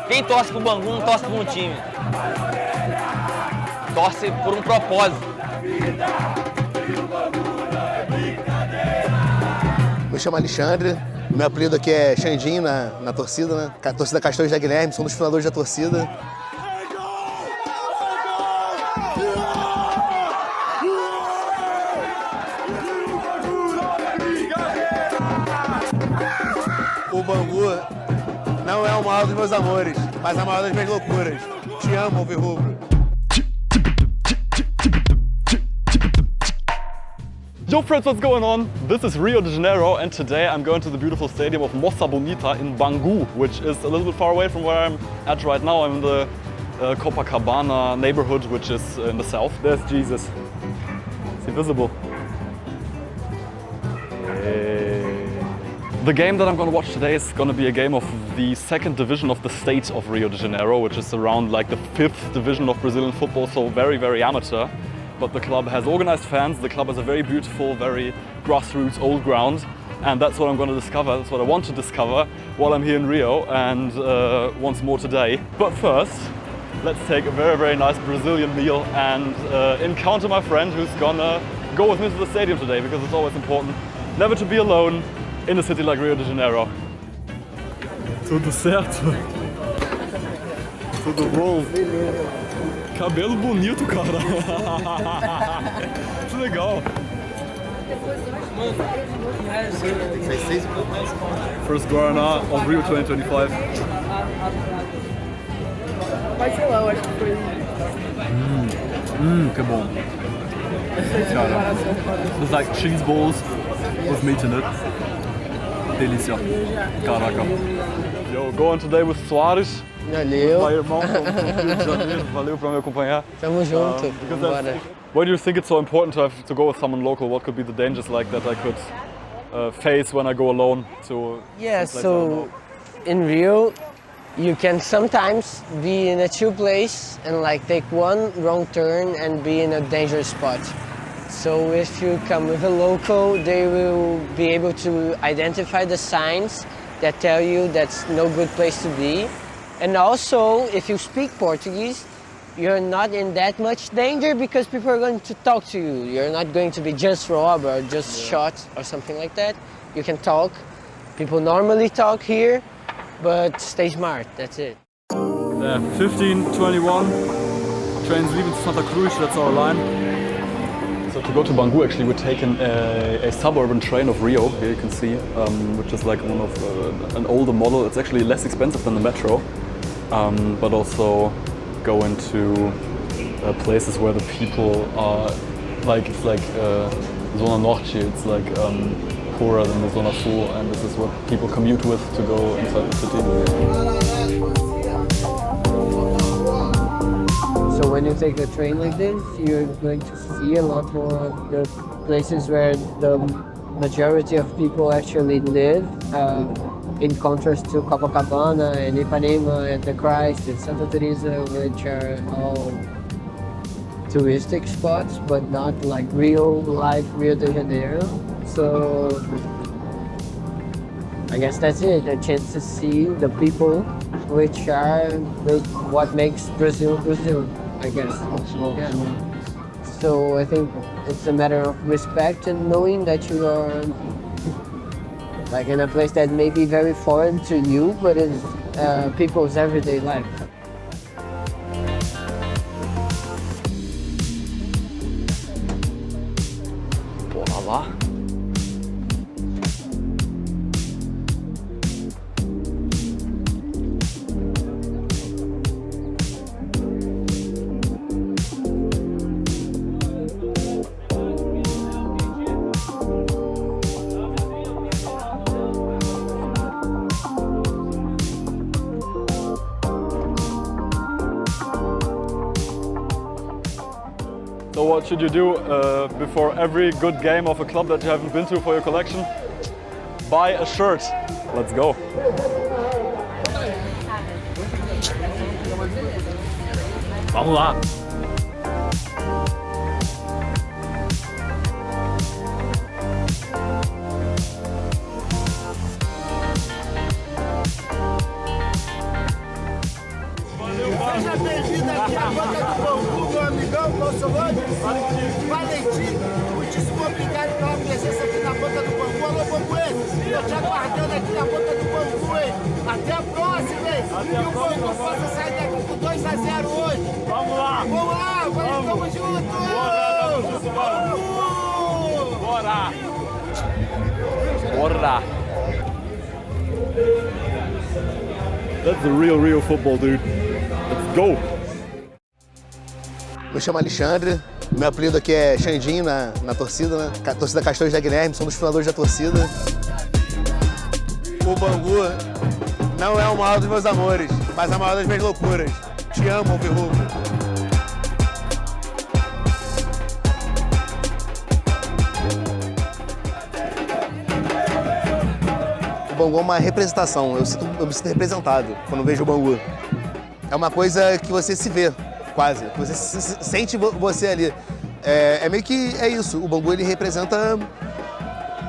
Quem torce pro Bangu não torce por um time. Torce por um propósito. Me chamo Alexandre, meu apelido aqui é Xandinho na torcida, né? A torcida Castores da Guilherme, sou um dos fundadores da torcida. O Bangu não é o maior dos meus amores, mas a maior das minhas loucuras. Te amo, Alvirrubro. Yo friends, what's going on? This is Rio de Janeiro and today I'm going to the beautiful stadium of Moça Bonita in Bangu, which is a little bit far away from where I'm at right now. I'm in the Copacabana neighborhood, which is in the south. There's Jesus. Is he visible? Hey. The game that I'm going to watch today is going to be a game of the second division of the state of Rio de Janeiro, which is around like the fifth division of Brazilian football, so very, very amateur. But the club has organized fans, the club has a very beautiful, very grassroots old ground, and that's what I'm going to discover, that's what I want to discover while I'm here in Rio and once more today. But first, let's take a very, very nice Brazilian meal and encounter my friend who's gonna go with me to the stadium today, because it's always important never to be alone in a city like Rio de Janeiro. Tudo certo? Tudo bom? Cabelo bonito, cara. Que legal. First Guaraná of Rio 2025. Mas sei lá, eu acho que foi. Que bom. Cara. It's like cheese balls with meat in it. Delícia. Caraca. Yo, going today with Soares. Valeu. Meu irmão do Rio de Janeiro. Valeu por me acompanhar. Tamo junto. Bora. Why do you think it's so important to go with someone local? What could be the dangers like that I could face when I go alone to? Yeah, so in Rio, you can sometimes be in a chill place and like take one wrong turn and be in a dangerous spot. So if you come with a local, they will be able to identify the signs that tell you that's no good place to be. And also, if you speak Portuguese, you're not in that much danger because people are going to talk to you. You're not going to be just robbed or just shot or something like that. You can talk. People normally talk here, but stay smart, that's it. 15:21, trains leaving to Santa Cruz, that's our line. So to go to Bangu, actually, we're taking a suburban train of Rio, here you can see, which is like one of an older model. It's actually less expensive than the metro, but also go into places where the people are like, it's like Zona Norte, it's like poorer than the Zona Sul, and this is what people commute with to go inside the city. So when you take a train like this, you're going to see a lot more of the places where the majority of people actually live, in contrast to Copacabana and Ipanema and the Christ and Santa Teresa, which are all touristic spots, but not like real life Rio de Janeiro. So I guess that's it, a chance to see the people which are what makes Brazil Brazil, I guess. Yeah. So I think it's a matter of respect and knowing that you are like in a place that may be very foreign to you, but is people's everyday life. Porra lá. So what should you do before every good game of a club that you haven't been to for your collection? Buy a shirt. Let's go. Vamos lá. aqui na boca do Bangu, hein? Até a próxima, hein? Até a que próxima, o Bangu possa sair daqui com 2-0 hoje. Vamos lá! Vamos lá, tamo junto! Bora, tamo junto, vamos! Bora! Bora! That's the real football, dude. Let's go! Me chamo Alexandre, meu apelido aqui é Xandinho na torcida, né? A torcida Castores da Guilherme, somos os fundadores da torcida. O Bangu não é o maior dos meus amores, mas a maior das minhas loucuras. Te amo, Alvirrubro. O Bangu é uma representação, eu me sinto representado quando vejo o Bangu. É uma coisa que você se vê, quase. Você sente você ali. É meio que é isso. O Bangu, ele representa,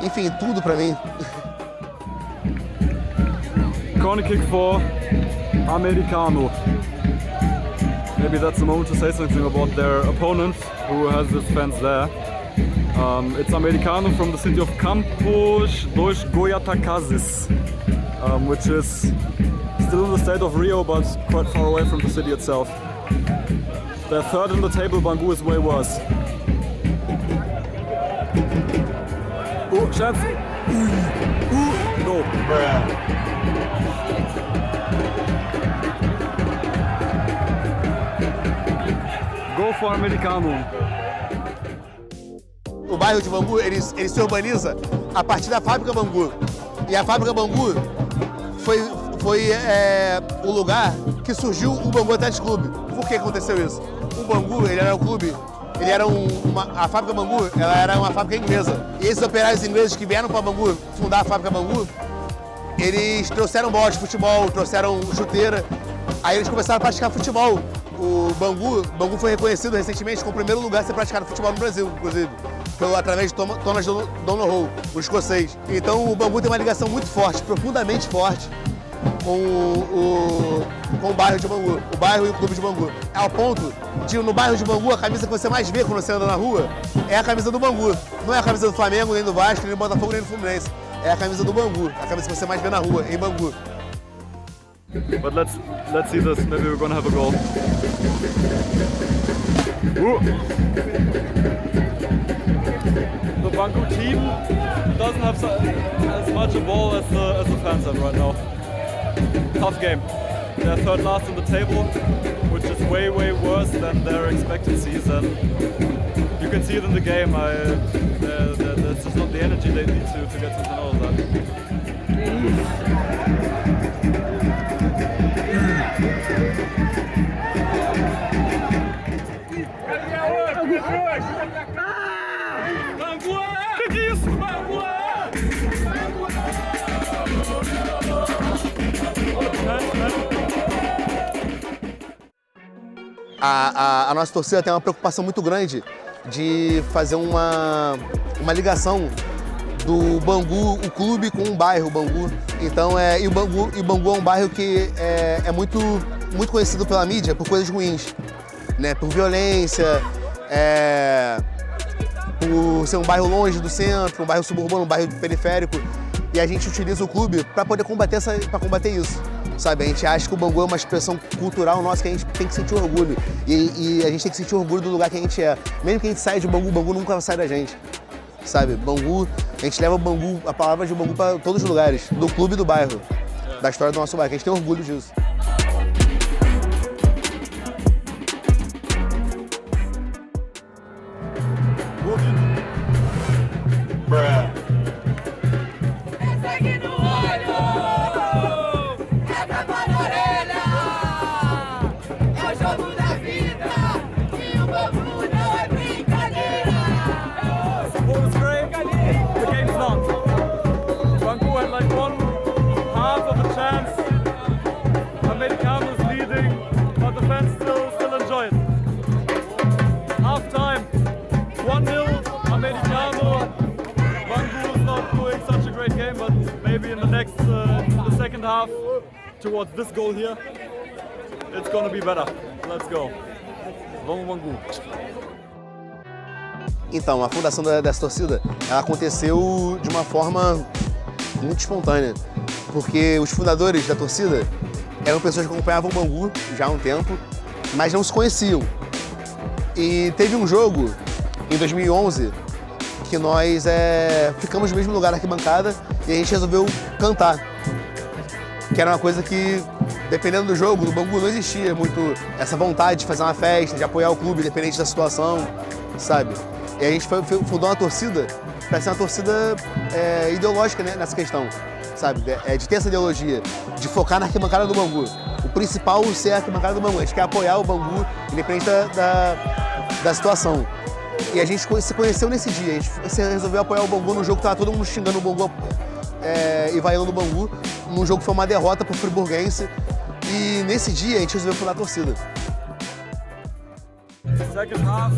enfim, tudo pra mim. Corner kick for Americano. Maybe that's the moment to say something about their opponent, who has his fans there. It's Americano from the city of Campos dos Goyatacazes, which is still in the state of Rio, but quite far away from the city itself. They're third in the table, Bangu is way worse. Oh, chance! No. Go for Americano. O bairro de Bangu, ele se urbaniza a partir da fábrica Bangu. E a fábrica Bangu foi o lugar que surgiu o Bangu Atlético Clube. Por que aconteceu isso? O Bangu, ele era um clube, a fábrica Bangu, ela era uma fábrica inglesa. E esses operários ingleses que vieram para Bangu fundar a fábrica Bangu, eles trouxeram bola de futebol, trouxeram chuteira. Aí eles começaram a praticar futebol. O Bangu foi reconhecido recentemente como o primeiro lugar a ser praticado futebol no Brasil, inclusive, através de Thomas Donohoe, o escocês. Então o Bangu tem uma ligação muito forte, profundamente forte, com o bairro de Bangu, o bairro e o clube de Bangu. Ao ponto de, no bairro de Bangu, a camisa que você mais vê quando você anda na rua é a camisa do Bangu. Não é a camisa do Flamengo, nem do Vasco, nem do Botafogo, nem do Fluminense. É a camisa do Bangu, a camisa que você mais vê na rua, em Bangu. But let's see this. Maybe we're gonna have a goal. Ooh. The Bangu team doesn't have as much a ball as the fans have right now. Tough game. They're third last on the table, which is way worse than their expectancies, and you can see it in the game. There's just not the energy they need to get something out of that. A nossa torcida tem uma preocupação muito grande de fazer uma ligação do Bangu, o clube, com o bairro Bangu. Então, o Bangu é um bairro que é muito conhecido pela mídia por coisas ruins, né? Por violência, por ser um bairro longe do centro, um bairro suburbano, um bairro periférico. E a gente utiliza o clube para poder combater isso. Sabe, a gente acha que o Bangu é uma expressão cultural nossa que a gente tem que sentir orgulho. E a gente tem que sentir orgulho do lugar que a gente é. Mesmo que a gente saia de Bangu, o Bangu nunca vai sair da gente. Sabe, Bangu, a gente leva o Bangu, a palavra de Bangu para todos os lugares, do clube e do bairro, da história do nosso bairro, que a gente tem orgulho disso. Half towards this goal here, it's gonna be better. Let's go. Vamos Bangu. Então, a fundação dessa torcida, ela aconteceu de uma forma muito espontânea, porque os fundadores da torcida eram pessoas que acompanhavam o Bangu já há um tempo, mas não se conheciam. E teve um jogo em 2011 que nós ficamos no mesmo lugar na arquibancada e a gente resolveu cantar, que era uma coisa que, dependendo do jogo, no Bangu não existia muito essa vontade de fazer uma festa, de apoiar o clube, independente da situação, sabe? E a gente fundou uma torcida para ser uma torcida ideológica, né, nessa questão, sabe? De ter essa ideologia, de focar na arquibancada do Bangu. O principal ser a arquibancada do Bangu. A gente quer apoiar o Bangu, independente da situação. E a gente se conheceu nesse dia. A gente resolveu apoiar o Bangu num jogo que tava todo mundo xingando o Bangu e vaiando o Bangu, num jogo que foi uma derrota pro Friburguense. E nesse dia a gente resolveu fundar a torcida. Second half,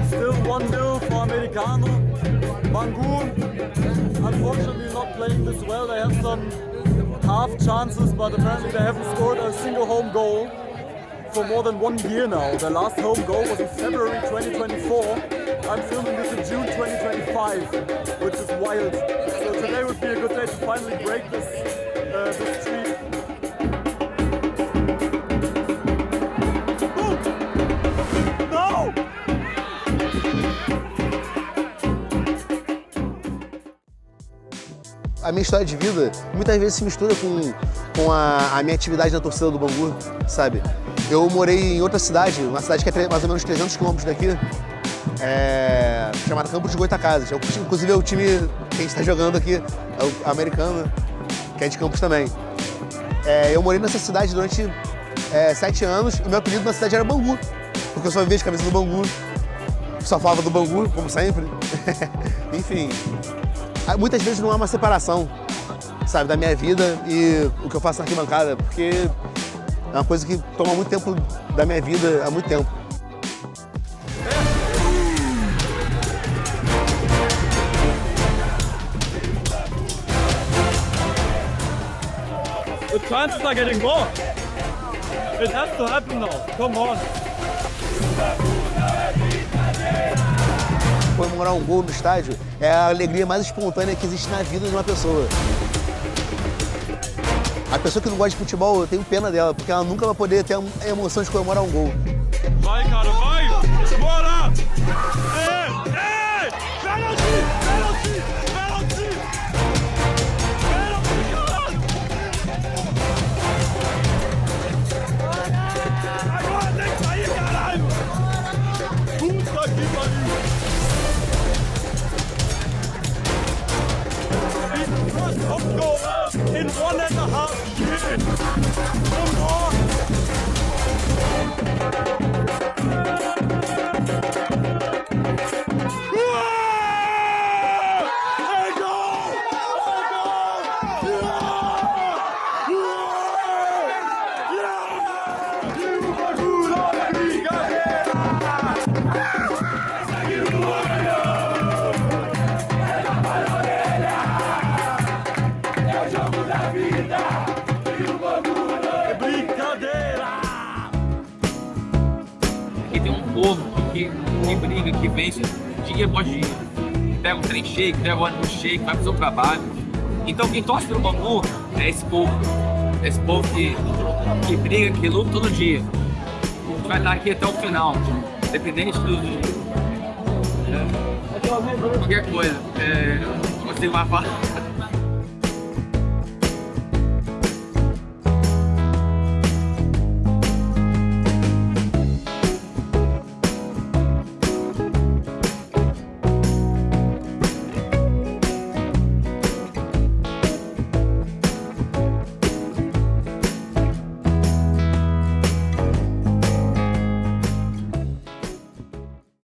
still 1-0 for Americano. Bangu, unfortunately not playing this well. They have some half chances, but apparently they haven't scored a single home goal for more than 1 year now. Their last home goal was in February 2024. I'm filming this in June 2025, which is wild. So today would be a good day to finally break this streak. A minha história de vida muitas vezes se mistura com a minha atividade na torcida do Bangu, sabe? Eu morei em outra cidade, uma cidade que é mais ou menos 300 quilômetros daqui, chamada Campos de Goytacazes. Inclusive é o time que a gente está jogando aqui, é o Americano, que é de Campos também. Eu morei nessa cidade durante 7 anos e meu apelido na cidade era Bangu, porque eu só vivia de camisa do Bangu, só falava do Bangu, como sempre. Enfim. Muitas vezes não há uma separação, sabe, da minha vida e o que eu faço na arquibancada, porque é uma coisa que toma muito tempo da minha vida, há muito tempo. The chances are getting more. It has to happen now. Come on. Comemorar um gol no estádio é a alegria mais espontânea que existe na vida de uma pessoa. A pessoa que não gosta de futebol, eu tenho pena dela, porque ela nunca vai poder ter a emoção de comemorar um gol. Vai, cara, vai! Bora! Ei! Pênalti! Pênalti! Pênalti! Pênalti, caralho! Agora tem que sair, caralho! Puta que pariu! First home goal in 1.5 years. Come on. Aqui tem um povo que briga, que vence dia após dia. Pega um trem cheio, pega um ônibus cheio, vai fazer o trabalho. Então quem torce pelo Bangu é esse povo. É esse povo que briga, que luta todo dia. A gente vai estar aqui até o final, independente qualquer coisa. Não consigo mais falar.